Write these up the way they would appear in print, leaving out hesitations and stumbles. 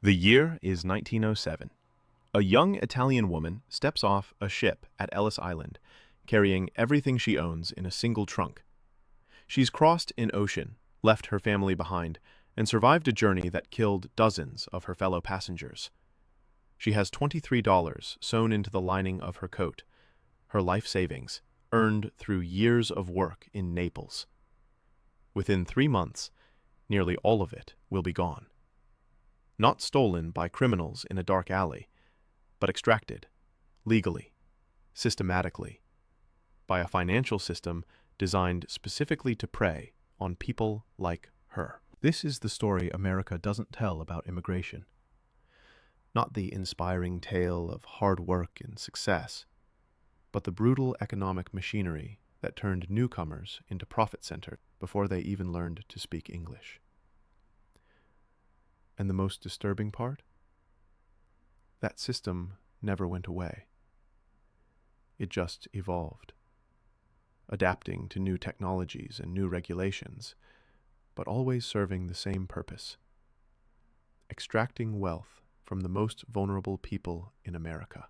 The year is 1907. A young Italian woman steps off a ship at Ellis Island, carrying everything she owns in a single trunk. She's crossed an ocean, left her family behind, and survived a journey that killed dozens of her fellow passengers. She has $23 sewn into the lining of her coat, her life savings, earned through years of work in Naples. Within 3 months, nearly all of it will be gone. Not stolen by criminals in a dark alley, but extracted, legally, systematically, by a financial system designed specifically to prey on people like her. This is the story America doesn't tell about immigration. Not the inspiring tale of hard work and success, but the brutal economic machinery that turned newcomers into profit centers before they even learned to speak English. And the most disturbing part? That system never went away. It just evolved, adapting to new technologies and new regulations, but always serving the same purpose: extracting wealth from the most vulnerable people in America.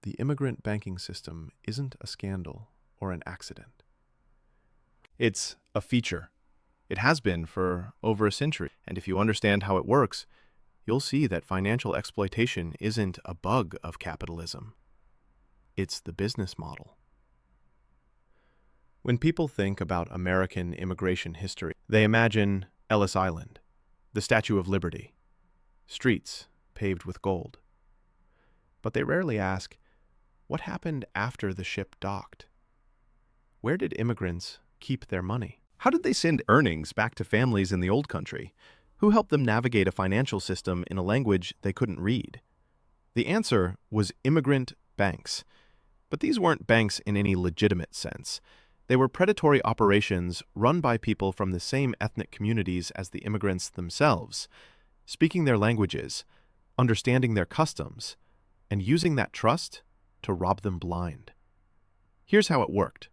The immigrant banking system isn't a scandal or an accident. It's a feature. It has been for over a century, and if you understand how it works, you'll see that financial exploitation isn't a bug of capitalism. It's the business model. When people think about American immigration history, they imagine Ellis Island, the Statue of Liberty, streets paved with gold. But they rarely ask, what happened after the ship docked? Where did immigrants keep their money? How did they send earnings back to families in the old country? Who helped them navigate a financial system in a language they couldn't read? The answer was immigrant banks. But these weren't banks in any legitimate sense. They were predatory operations run by people from the same ethnic communities as the immigrants themselves, speaking their languages, understanding their customs, and using that trust to rob them blind. Here's how it worked.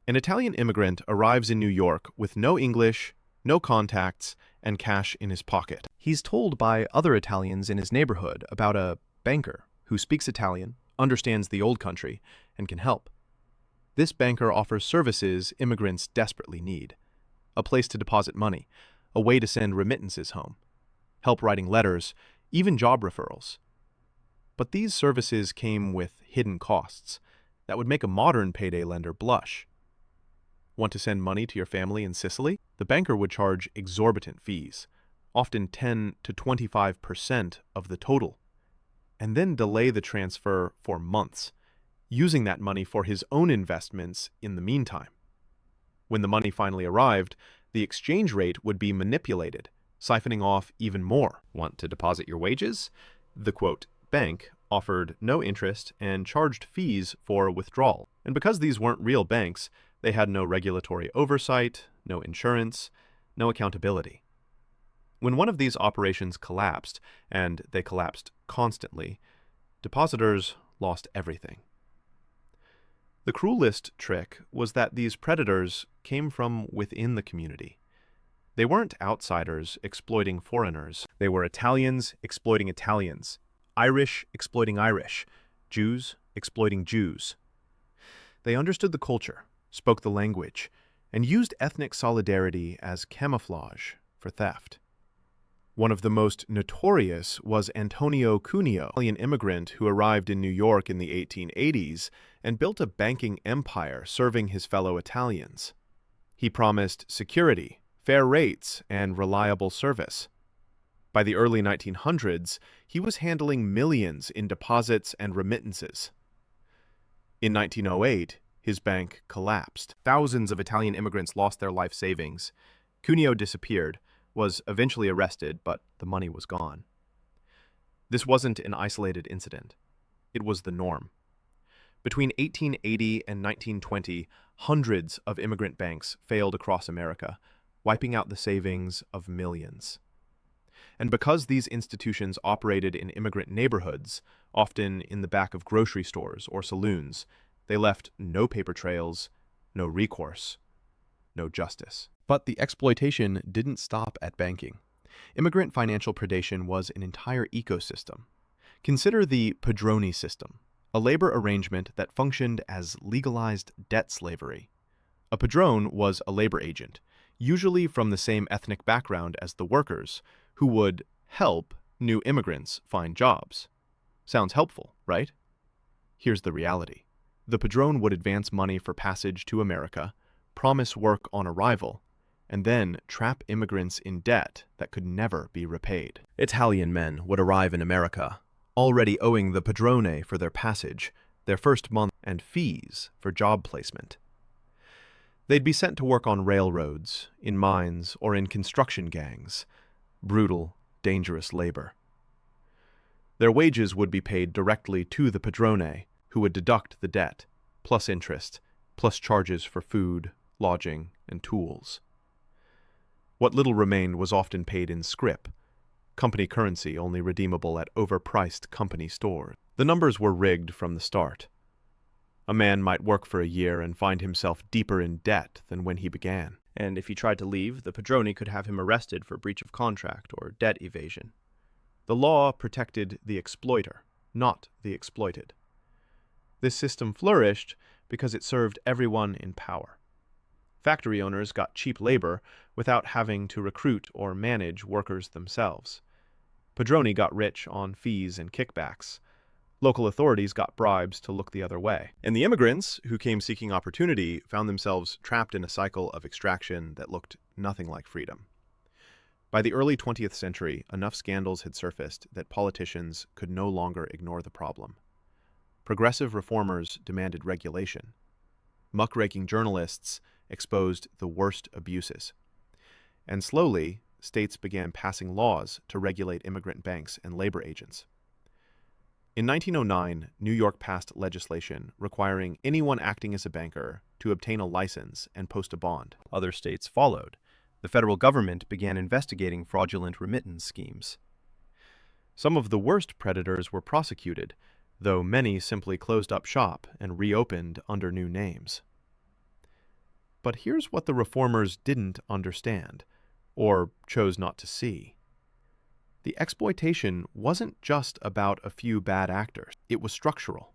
An Italian immigrant arrives in New York with no English, no contacts, and cash in his pocket. He's told by other Italians in his neighborhood about a banker who speaks Italian, understands the old country, and can help. This banker offers services immigrants desperately need: a place to deposit money, a way to send remittances home, help writing letters, even job referrals. But these services came with hidden costs that would make a modern payday lender blush. Want to send money to your family in Sicily? The banker would charge exorbitant fees, often 10 to 25% of the total, and then delay the transfer for months, using that money for his own investments in the meantime. When the money finally arrived, the exchange rate would be manipulated, siphoning off even more. Want to deposit your wages? The quote, bank offered no interest and charged fees for withdrawal. And because these weren't real banks, they had no regulatory oversight, no insurance, no accountability. When one of these operations collapsed, and they collapsed constantly, depositors lost everything. The cruelest trick was that these predators came from within the community. They weren't outsiders exploiting foreigners. They were Italians exploiting Italians, Irish exploiting Irish, Jews exploiting Jews. They understood the culture, spoke the language, and used ethnic solidarity as camouflage for theft. One of the most notorious was Antonio Cuneo, an Italian immigrant who arrived in New York in the 1880s and built a banking empire serving his fellow Italians. He promised security, fair rates, and reliable service. By the early 1900s, he was handling millions in deposits and remittances. In 1908, his bank collapsed. Thousands of Italian immigrants lost their life savings. Cuneo disappeared, was eventually arrested, but the money was gone. This wasn't an isolated incident. It was the norm. Between 1880 and 1920, hundreds of immigrant banks failed across America, wiping out the savings of millions. And because these institutions operated in immigrant neighborhoods, often in the back of grocery stores or saloons, they left no paper trails, no recourse, no justice. But the exploitation didn't stop at banking. Immigrant financial predation was an entire ecosystem. Consider the padroni system, a labor arrangement that functioned as legalized debt slavery. A padrone was a labor agent, usually from the same ethnic background as the workers, who would help new immigrants find jobs. Sounds helpful, right? Here's the reality. The padrone would advance money for passage to America, promise work on arrival, and then trap immigrants in debt that could never be repaid. Italian men would arrive in America, already owing the padrone for their passage, their first month, and fees for job placement. They'd be sent to work on railroads, in mines, or in construction gangs. Brutal, dangerous labor. Their wages would be paid directly to the padrone, who would deduct the debt, plus interest, plus charges for food, lodging, and tools. What little remained was often paid in scrip, company currency only redeemable at overpriced company stores. The numbers were rigged from the start. A man might work for a year and find himself deeper in debt than when he began. And if he tried to leave, the padrone could have him arrested for breach of contract or debt evasion. The law protected the exploiter, not the exploited. This system flourished because it served everyone in power. Factory owners got cheap labor without having to recruit or manage workers themselves. Padroni got rich on fees and kickbacks. Local authorities got bribes to look the other way. And the immigrants who came seeking opportunity found themselves trapped in a cycle of extraction that looked nothing like freedom. By the early 20th century, enough scandals had surfaced that politicians could no longer ignore the problem. Progressive reformers demanded regulation. Muckraking journalists exposed the worst abuses. And slowly, states began passing laws to regulate immigrant banks and labor agents. In 1909, New York passed legislation requiring anyone acting as a banker to obtain a license and post a bond. Other states followed. The federal government began investigating fraudulent remittance schemes. Some of the worst predators were prosecuted, though many simply closed up shop and reopened under new names. But here's what the reformers didn't understand, or chose not to see. The exploitation wasn't just about a few bad actors. It was structural.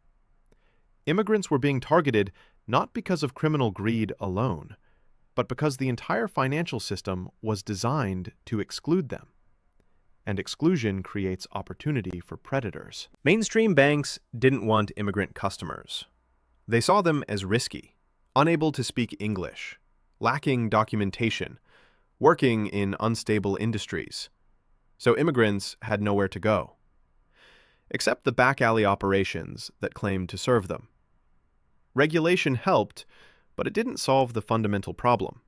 Immigrants were being targeted not because of criminal greed alone, but because the entire financial system was designed to exclude them. And exclusion creates opportunity for predators. Mainstream banks didn't want immigrant customers. They saw them as risky, unable to speak English, lacking documentation, working in unstable industries. So immigrants had nowhere to go, except the back-alley operations that claimed to serve them. Regulation helped, but it didn't solve the fundamental problem.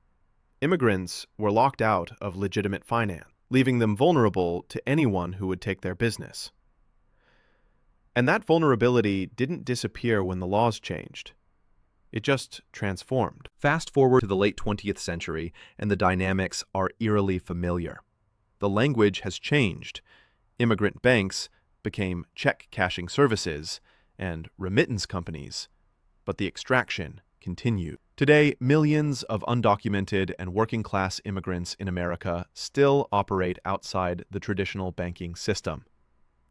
Immigrants were locked out of legitimate finance, leaving them vulnerable to anyone who would take their business. And that vulnerability didn't disappear when the laws changed. It just transformed. Fast forward to the late 20th century, and the dynamics are eerily familiar. The language has changed. Immigrant banks became check-cashing services and remittance companies, but the extraction continued. Today, millions of undocumented and working-class immigrants in America still operate outside the traditional banking system.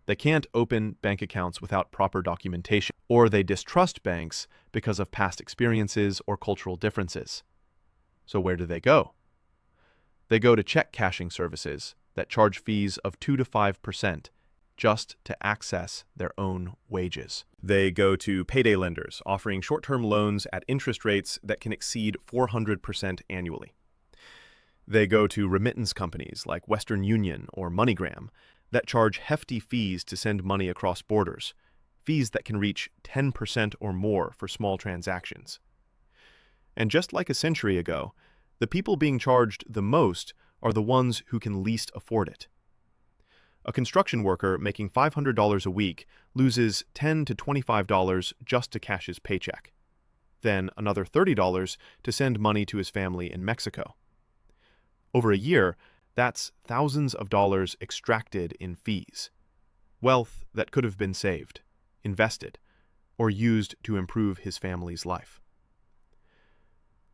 They can't open bank accounts without proper documentation, or they distrust banks because of past experiences or cultural differences. So where do they go? They go to check-cashing services that charge fees of 2 to 5% just to access their own wages. They go to payday lenders, offering short-term loans at interest rates that can exceed 400% annually. They go to remittance companies like Western Union or MoneyGram that charge hefty fees to send money across borders, fees that can reach 10% or more for small transactions. And just like a century ago, the people being charged the most are the ones who can least afford it. A construction worker making $500 a week loses $10 to $25 just to cash his paycheck, then another $30 to send money to his family in Mexico. Over a year, that's thousands of dollars extracted in fees, wealth that could have been saved, invested, or used to improve his family's life.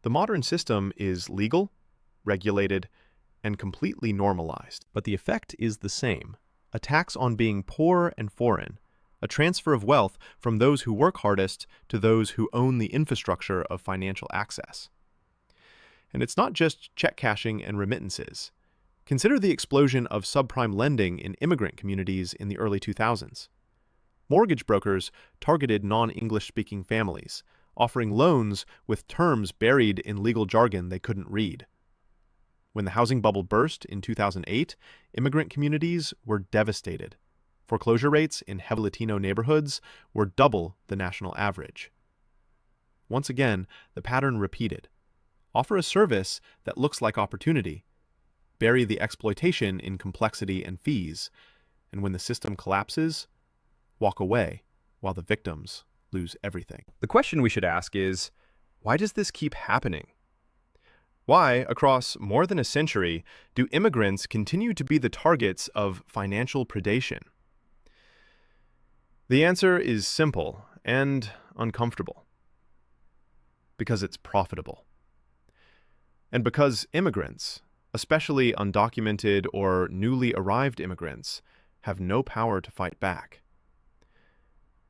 The modern system is legal, regulated, and completely normalized. But the effect is the same: a tax on being poor and foreign, a transfer of wealth from those who work hardest to those who own the infrastructure of financial access. And it's not just check cashing and remittances. Consider the explosion of subprime lending in immigrant communities in the early 2000s. Mortgage brokers targeted non-English-speaking families, offering loans with terms buried in legal jargon they couldn't read. When the housing bubble burst in 2008, immigrant communities were devastated. Foreclosure rates in heavy Latino neighborhoods were double the national average. Once again, the pattern repeated. Offer a service that looks like opportunity. Bury the exploitation in complexity and fees. And when the system collapses, walk away while the victims lose everything. The question we should ask is, why does this keep happening? Why, across more than a century, do immigrants continue to be the targets of financial predation? The answer is simple and uncomfortable. Because it's profitable. And because immigrants, especially undocumented or newly arrived immigrants, have no power to fight back.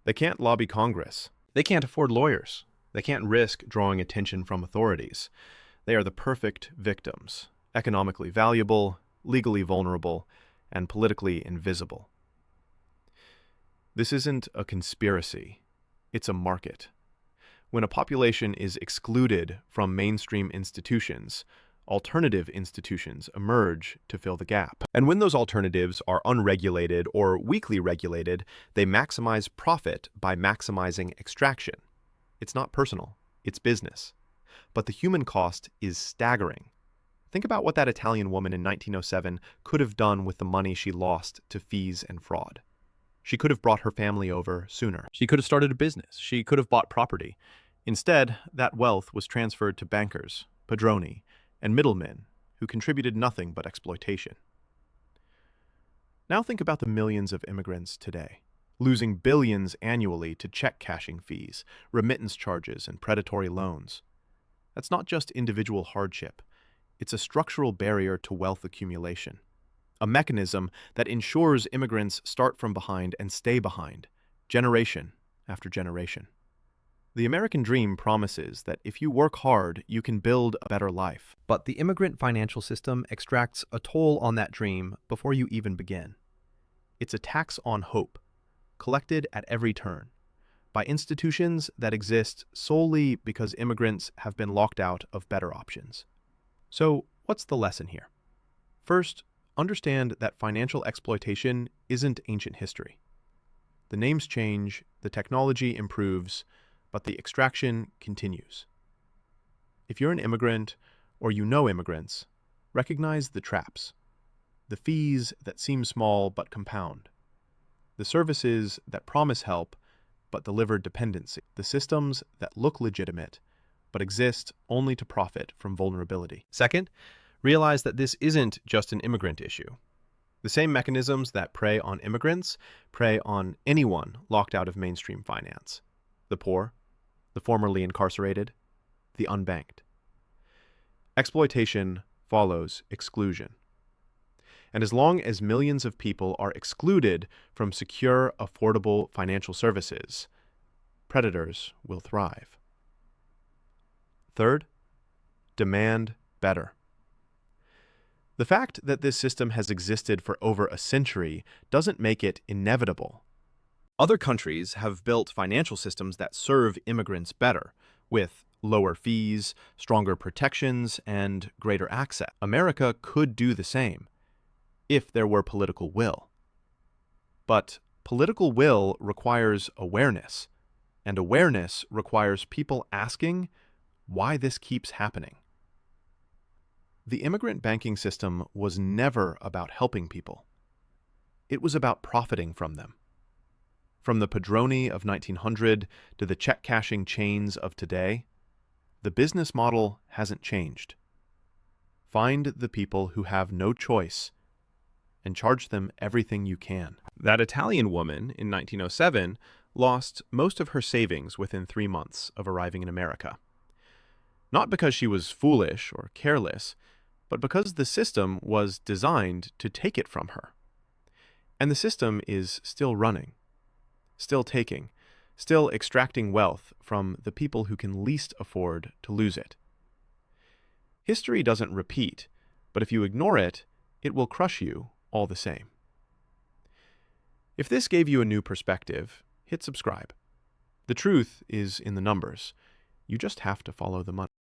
They can't lobby Congress. They can't afford lawyers. They can't risk drawing attention from authorities. They are the perfect victims, economically valuable, legally vulnerable, and politically invisible. This isn't a conspiracy. It's a market. When a population is excluded from mainstream institutions, alternative institutions emerge to fill the gap. And when those alternatives are unregulated or weakly regulated, they maximize profit by maximizing extraction. It's not personal, it's business. But the human cost is staggering. Think about what that Italian woman in 1907 could have done with the money she lost to fees and fraud. She could have brought her family over sooner. She could have started a business. She could have bought property. Instead, that wealth was transferred to bankers, padroni, and middlemen who contributed nothing but exploitation. Now think about the millions of immigrants today, losing billions annually to check cashing fees, remittance charges, and predatory loans. That's not just individual hardship. It's a structural barrier to wealth accumulation, a mechanism that ensures immigrants start from behind and stay behind, generation after generation. The American dream promises that if you work hard, you can build a better life. But the immigrant financial system extracts a toll on that dream before you even begin. It's a tax on hope, collected at every turn, by institutions that exist solely because immigrants have been locked out of better options. So, what's the lesson here? First, understand that financial exploitation isn't ancient history. The names change, the technology improves, but the extraction continues. If you're an immigrant, or you know immigrants, recognize the traps. The fees that seem small but compound. The services that promise help but deliver dependency. The systems that look legitimate but exist only to profit from vulnerability. Second, realize that this isn't just an immigrant issue. The same mechanisms that prey on immigrants prey on anyone locked out of mainstream finance. The poor, the formerly incarcerated, the unbanked. Exploitation follows exclusion. And as long as millions of people are excluded from secure, affordable financial services, predators will thrive. Third, demand better. The fact that this system has existed for over a century doesn't make it inevitable. Other countries have built financial systems that serve immigrants better, with lower fees, stronger protections, and greater access. America could do the same, if there were political will. But political will requires awareness, and awareness requires people asking why this keeps happening. The immigrant banking system was never about helping people. It was about profiting from them. From the padroni of 1900 to the check-cashing chains of today, the business model hasn't changed. Find the people who have no choice and charge them everything you can. That Italian woman in 1907 lost most of her savings within 3 months of arriving in America. Not because she was foolish or careless, but because the system was designed to take it from her. And the system is still running, still taking, still extracting wealth from the people who can least afford to lose it. History doesn't repeat, but if you ignore it, it will crush you all the same. If this gave you a new perspective, hit subscribe. The truth is in the numbers. You just have to follow the money.